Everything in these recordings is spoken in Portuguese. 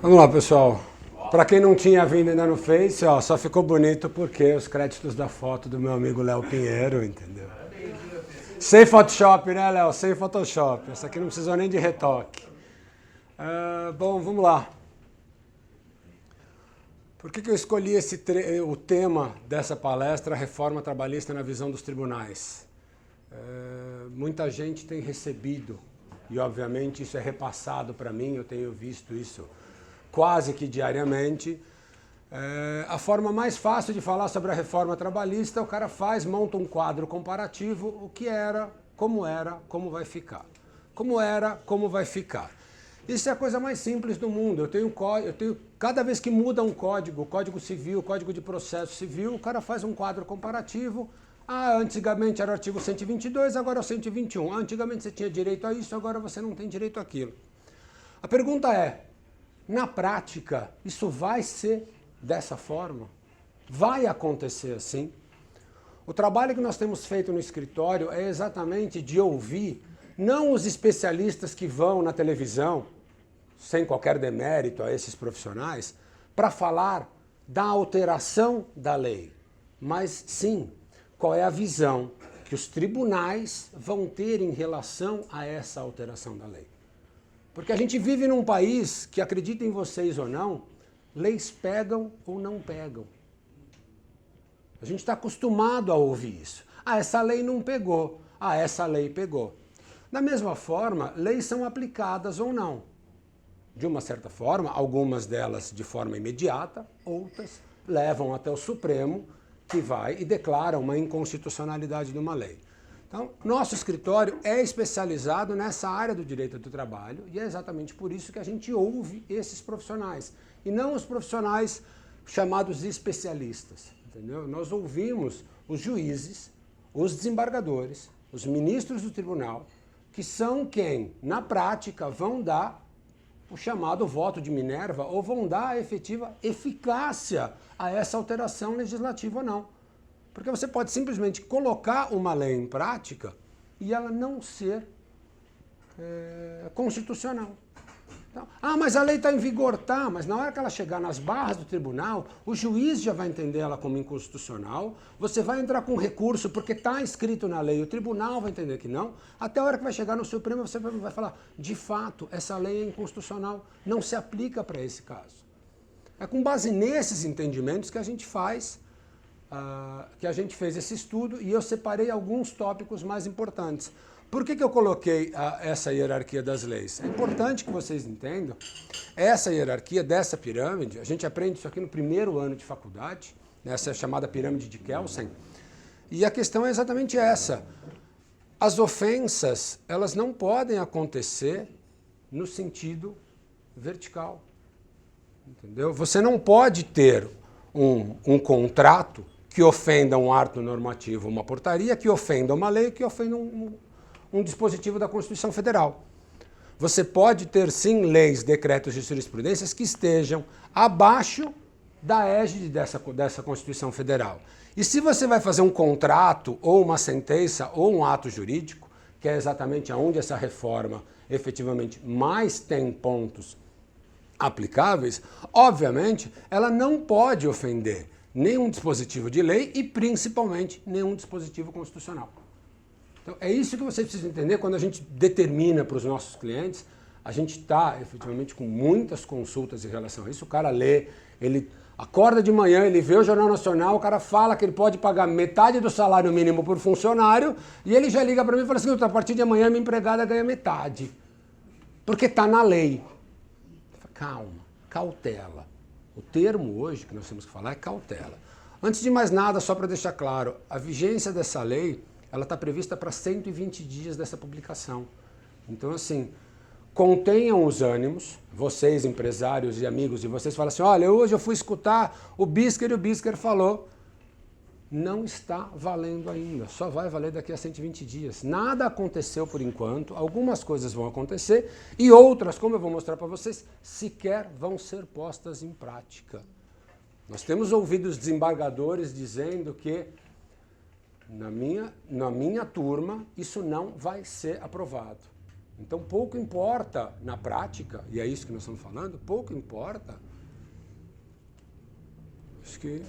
Vamos lá, pessoal. Para quem não tinha vindo ainda no Face, ó, só ficou bonito porque os créditos da foto do meu amigo Léo Pinheiro, entendeu? Sem Photoshop, né, Léo? Sem Photoshop. Essa aqui não precisou nem de retoque. Bom, vamos lá. Por que eu escolhi o tema dessa palestra, Reforma Trabalhista na Visão dos Tribunais? Muita gente tem recebido, e obviamente isso é repassado para mim, eu tenho visto isso quase que diariamente. A forma mais fácil de falar sobre a reforma trabalhista, o cara monta um quadro comparativo, o que era, como vai ficar. Como era, como vai ficar. Isso é a coisa mais simples do mundo. Cada vez que muda um código, Código Civil, Código de Processo Civil, o cara faz um quadro comparativo. Antigamente era o artigo 122, agora é o 121. Antigamente você tinha direito a isso, agora você não tem direito àquilo. A pergunta é, na prática, isso vai ser dessa forma? Vai acontecer assim? O trabalho que nós temos feito no escritório é exatamente de ouvir, não os especialistas que vão na televisão, sem qualquer demérito a esses profissionais, para falar da alteração da lei, mas sim, qual é a visão que os tribunais vão ter em relação a essa alteração da lei. Porque a gente vive num país que, acreditem vocês ou não, leis pegam ou não pegam. A gente está acostumado a ouvir isso. Essa lei não pegou. Essa lei pegou. Da mesma forma, leis são aplicadas ou não. De uma certa forma, algumas delas de forma imediata, outras levam até o Supremo, que vai e declara uma inconstitucionalidade de uma lei. Então, nosso escritório é especializado nessa área do direito do trabalho e é exatamente por isso que a gente ouve esses profissionais e não os profissionais chamados especialistas, entendeu? Nós ouvimos os juízes, os desembargadores, os ministros do tribunal, que são quem, na prática, vão dar o chamado voto de Minerva ou vão dar a efetiva eficácia a essa alteração legislativa ou não. Porque você pode simplesmente colocar uma lei em prática e ela não ser constitucional. Então, mas a lei está em vigor, tá, mas na hora que ela chegar nas barras do tribunal, o juiz já vai entender ela como inconstitucional, você vai entrar com recurso porque está escrito na lei, o tribunal vai entender que não, até a hora que vai chegar no Supremo você vai falar, de fato, essa lei é inconstitucional, não se aplica para esse caso. É com base nesses entendimentos que a gente fez esse estudo e eu separei alguns tópicos mais importantes. Por que eu coloquei essa hierarquia das leis? É importante que vocês entendam essa hierarquia dessa pirâmide. A gente aprende isso aqui no primeiro ano de faculdade, essa é a chamada pirâmide de Kelsen. E a questão é exatamente essa. As ofensas, elas não podem acontecer no sentido vertical. Entendeu? Você não pode ter um contrato que ofenda um ato normativo, uma portaria, que ofenda uma lei, que ofenda um dispositivo da Constituição Federal. Você pode ter, sim, leis, decretos e jurisprudências que estejam abaixo da égide dessa Constituição Federal. E se você vai fazer um contrato, ou uma sentença, ou um ato jurídico, que é exatamente onde essa reforma efetivamente mais tem pontos aplicáveis, obviamente, ela não pode ofender nenhum dispositivo de lei e, principalmente, nenhum dispositivo constitucional. Então, é isso que vocês precisam entender quando a gente determina para os nossos clientes. A gente está, efetivamente, com muitas consultas em relação a isso. O cara lê, ele acorda de manhã, ele vê o Jornal Nacional, o cara fala que ele pode pagar metade do salário mínimo por funcionário e ele já liga para mim e fala assim, a partir de amanhã minha empregada ganha metade. Porque está na lei. Calma, cautela. O termo hoje que nós temos que falar é cautela. Antes de mais nada, só para deixar claro, a vigência dessa lei ela está prevista para 120 dias dessa publicação. Então, assim, contenham os ânimos, vocês, empresários e amigos de vocês, falam assim, olha, hoje eu fui escutar o Bisker e o Bisker falou. Não está valendo ainda, só vai valer daqui a 120 dias. Nada aconteceu por enquanto, algumas coisas vão acontecer e outras, como eu vou mostrar para vocês, sequer vão ser postas em prática. Nós temos ouvido os desembargadores dizendo que na minha turma isso não vai ser aprovado. Então, pouco importa na prática, e é isso que nós estamos falando, pouco importa. Acho que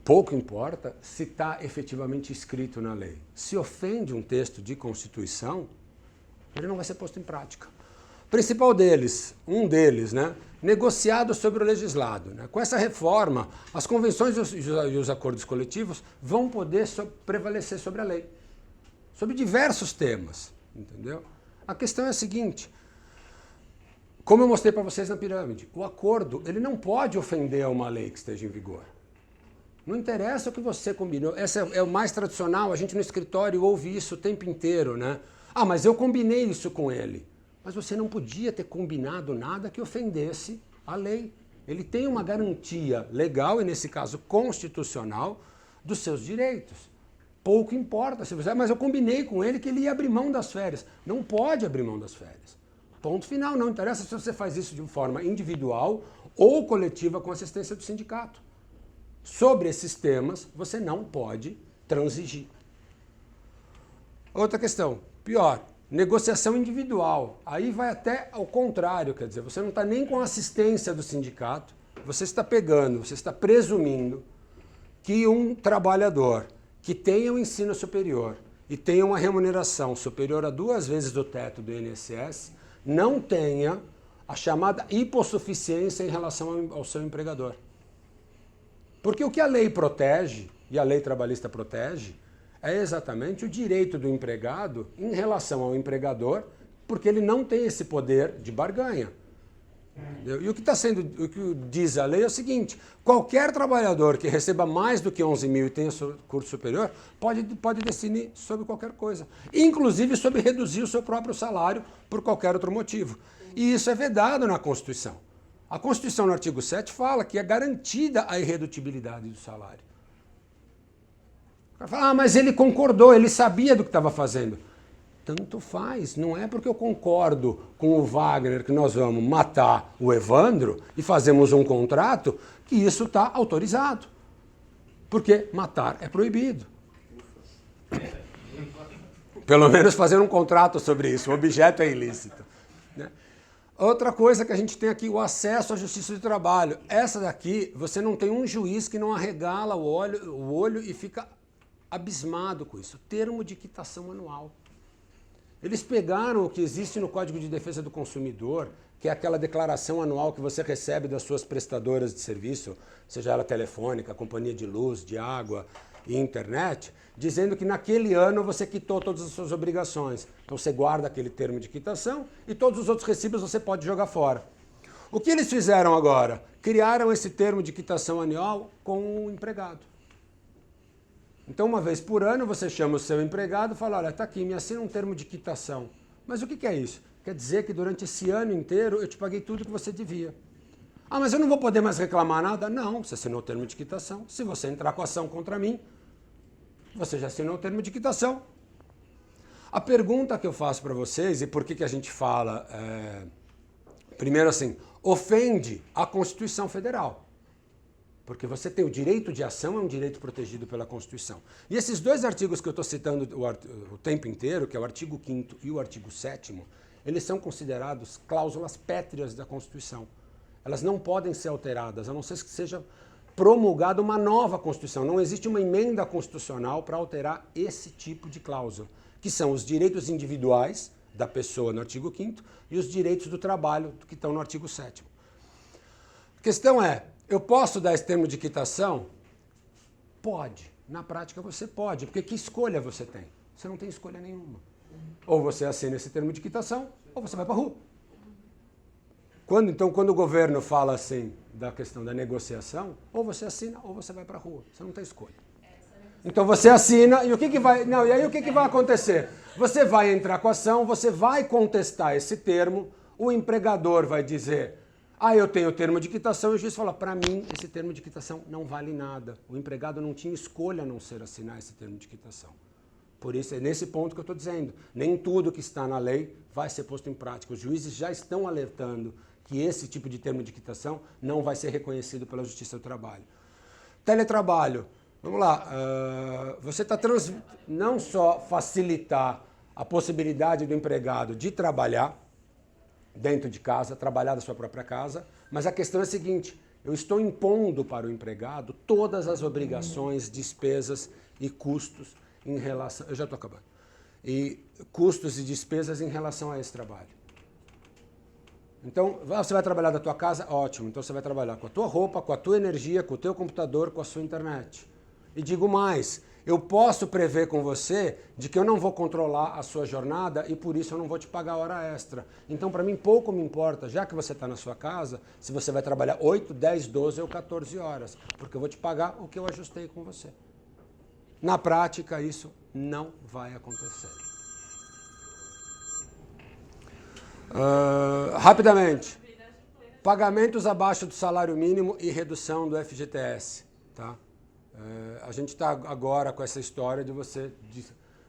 pouco importa se está efetivamente escrito na lei. Se ofende um texto de Constituição, ele não vai ser posto em prática. O principal deles, um deles, né, negociado sobre o legislado. Né? Com essa reforma, as convenções e os acordos coletivos vão poder prevalecer sobre a lei, sobre diversos temas, entendeu? A questão é a seguinte, como eu mostrei para vocês na pirâmide, o acordo ele não pode ofender a uma lei que esteja em vigor. Não interessa o que você combinou. Essa é o mais tradicional, a gente no escritório ouve isso o tempo inteiro, né? Ah, mas eu combinei isso com ele. Mas você não podia ter combinado nada que ofendesse a lei. Ele tem uma garantia legal, e nesse caso constitucional, dos seus direitos. Pouco importa se você... Mas eu combinei com ele que ele ia abrir mão das férias. Não pode abrir mão das férias. Ponto final. Não interessa se você faz isso de forma individual ou coletiva com assistência do sindicato. Sobre esses temas, você não pode transigir. Outra questão, pior, negociação individual. Aí vai até ao contrário, quer dizer, você não está nem com a assistência do sindicato, você está pegando, você está presumindo que um trabalhador que tenha um ensino superior e tenha uma remuneração superior a 2 vezes o teto do INSS, não tenha a chamada hipossuficiência em relação ao seu empregador. Porque o que a lei protege, e a lei trabalhista protege, é exatamente o direito do empregado em relação ao empregador, porque ele não tem esse poder de barganha. E o que diz a lei é o seguinte, qualquer trabalhador que receba mais do que 11 mil e tenha curso superior, pode decidir sobre qualquer coisa, inclusive sobre reduzir o seu próprio salário por qualquer outro motivo. E isso é vedado na Constituição. A Constituição, no artigo 7, fala que é garantida a irredutibilidade do salário. O cara fala, mas ele concordou, ele sabia do que estava fazendo. Tanto faz, não é porque eu concordo com o Wagner que nós vamos matar o Evandro e fazemos um contrato que isso está autorizado. Porque matar é proibido. Pelo menos fazer um contrato sobre isso, o objeto é ilícito. Né? Outra coisa que a gente tem aqui, o acesso à justiça do trabalho. Essa daqui, você não tem um juiz que não arregala o olho e fica abismado com isso. Termo de quitação anual. Eles pegaram o que existe no Código de Defesa do Consumidor, que é aquela declaração anual que você recebe das suas prestadoras de serviço, seja ela telefônica, companhia de luz, de água e internet, dizendo que naquele ano você quitou todas as suas obrigações. Então você guarda aquele termo de quitação e todos os outros recibos você pode jogar fora. O que eles fizeram agora? Criaram esse termo de quitação anual com o empregado. Então, uma vez por ano, você chama o seu empregado e fala, olha, está aqui, me assina um termo de quitação. Mas o que é isso? Quer dizer que durante esse ano inteiro eu te paguei tudo que você devia. Ah, mas eu não vou poder mais reclamar nada? Não, você assinou o termo de quitação. Se você entrar com ação contra mim, você já assinou o termo de quitação. A pergunta que eu faço para vocês, e por que a gente fala, primeiro assim, ofende a Constituição Federal. Porque você tem o direito de ação, é um direito protegido pela Constituição. E esses 2 artigos que eu estou citando o tempo inteiro, que é o artigo 5º e o artigo 7º, eles são considerados cláusulas pétreas da Constituição. Elas não podem ser alteradas, a não ser que seja promulgada uma nova Constituição. Não existe uma emenda constitucional para alterar esse tipo de cláusula, que são os direitos individuais da pessoa no artigo 5º e os direitos do trabalho que estão no artigo 7º. A questão é, eu posso dar esse termo de quitação? Pode. Na prática você pode, porque que escolha você tem? Você não tem escolha nenhuma. Ou você assina esse termo de quitação, ou você vai para a rua. Então, quando o governo fala assim da questão da negociação, ou você assina ou você vai para a rua. Você não tem escolha. Então você assina e o que vai... Não, e aí o que vai acontecer? Você vai entrar com a ação, você vai contestar esse termo, o empregador vai dizer... Ah, eu tenho o termo de quitação e o juiz fala, para mim, esse termo de quitação não vale nada. O empregado não tinha escolha a não ser assinar esse termo de quitação. Por isso, é nesse ponto que eu estou dizendo. Nem tudo que está na lei vai ser posto em prática. Os juízes já estão alertando que esse tipo de termo de quitação não vai ser reconhecido pela Justiça do Trabalho. Teletrabalho. Vamos lá. Você está não só facilitar a possibilidade do empregado de trabalhar dentro de casa, trabalhar da sua própria casa, mas a questão é a seguinte, eu estou impondo para o empregado todas as obrigações, despesas e custos em relação... Eu já estou acabando. E custos e despesas em relação a esse trabalho. Então, você vai trabalhar da tua casa? Ótimo. Então você vai trabalhar com a tua roupa, com a tua energia, com o teu computador, com a sua internet. E digo mais, eu posso prever com você de que eu não vou controlar a sua jornada e por isso eu não vou te pagar hora extra. Então, para mim, pouco me importa, já que você está na sua casa, se você vai trabalhar 8, 10, 12 ou 14 horas, porque eu vou te pagar o que eu ajustei com você. Na prática, isso não vai acontecer. Rapidamente, pagamentos abaixo do salário mínimo e redução do FGTS. Tá? A gente está agora com essa história de você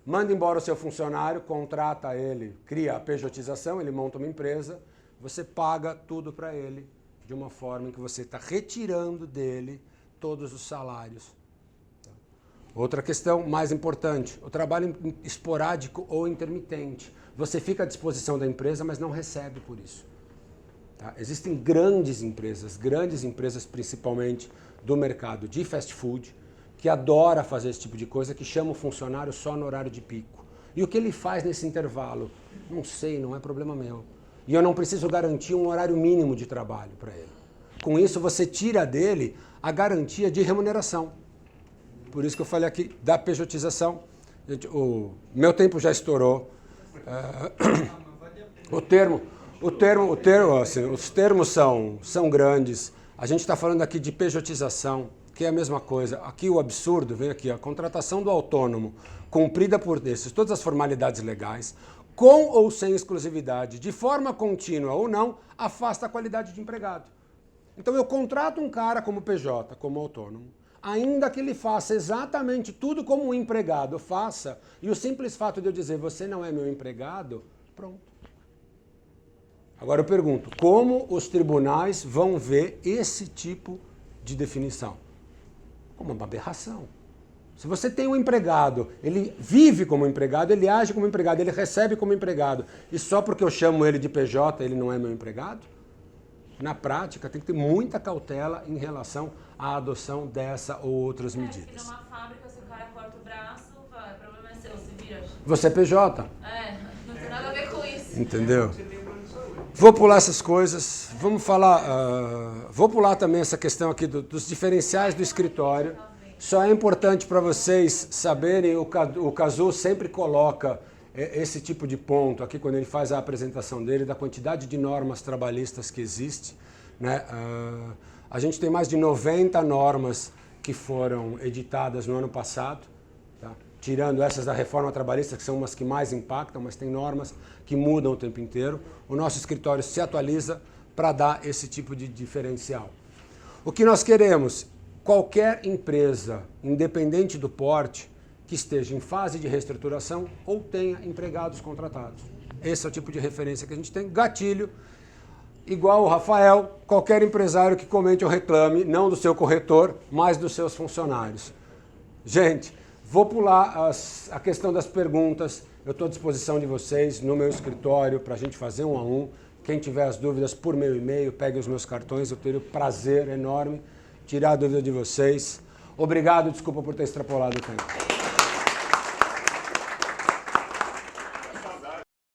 manda embora o seu funcionário, contrata ele, cria a pejotização, ele monta uma empresa, você paga tudo para ele de uma forma em que você está retirando dele todos os salários. Tá? Outra questão mais importante, o trabalho esporádico ou intermitente. Você fica à disposição da empresa, mas não recebe por isso. Tá? Existem grandes empresas principalmente do mercado de fast food, que adora fazer esse tipo de coisa, que chama o funcionário só no horário de pico. E o que ele faz nesse intervalo? Não sei, não é problema meu. E eu não preciso garantir um horário mínimo de trabalho para ele. Com isso, você tira dele a garantia de remuneração. Por isso que eu falei aqui da pejotização. Gente, o meu tempo já estourou. Assim, os termos são grandes. A gente está falando aqui de pejotização, que é a mesma coisa. Aqui o absurdo, vem aqui, a contratação do autônomo, cumprida por todas as formalidades legais, com ou sem exclusividade, de forma contínua ou não, afasta a qualidade de empregado. Então eu contrato um cara como PJ, como autônomo, ainda que ele faça exatamente tudo como um empregado faça, e o simples fato de eu dizer, você não é meu empregado, pronto. Agora eu pergunto, como os tribunais vão ver esse tipo de definição? Como uma aberração. Se você tem um empregado, ele vive como empregado, ele age como empregado, ele recebe como empregado, e só porque eu chamo ele de PJ, ele não é meu empregado? Na prática, tem que ter muita cautela em relação à adoção dessa ou outras medidas. Se numa fábrica, se o cara corta o braço, o problema é seu, se vira. Você é PJ. Não tem nada a ver com isso. Entendeu? Vou pular essas coisas, vamos falar, vou pular também essa questão aqui dos diferenciais do escritório. Só é importante para vocês saberem, o Cazu sempre coloca esse tipo de ponto aqui quando ele faz a apresentação dele, da quantidade de normas trabalhistas que existe. Né? A gente tem mais de 90 normas que foram editadas no ano passado, tá? Tirando essas da reforma trabalhista, que são umas que mais impactam, mas tem normas que mudam o tempo inteiro. O nosso escritório se atualiza para dar esse tipo de diferencial. O que nós queremos? Qualquer empresa, independente do porte, que esteja em fase de reestruturação ou tenha empregados contratados. Esse é o tipo de referência que a gente tem. Gatilho, igual o Rafael, qualquer empresário que comente ou reclame, não do seu corretor, mas dos seus funcionários. Gente, vou pular a questão das perguntas. Eu estou à disposição de vocês no meu escritório para a gente fazer um a um. Quem tiver as dúvidas por meu e-mail, pegue os meus cartões, eu teria o prazer enorme tirar a dúvida de vocês. Obrigado, desculpa por ter extrapolado o tempo.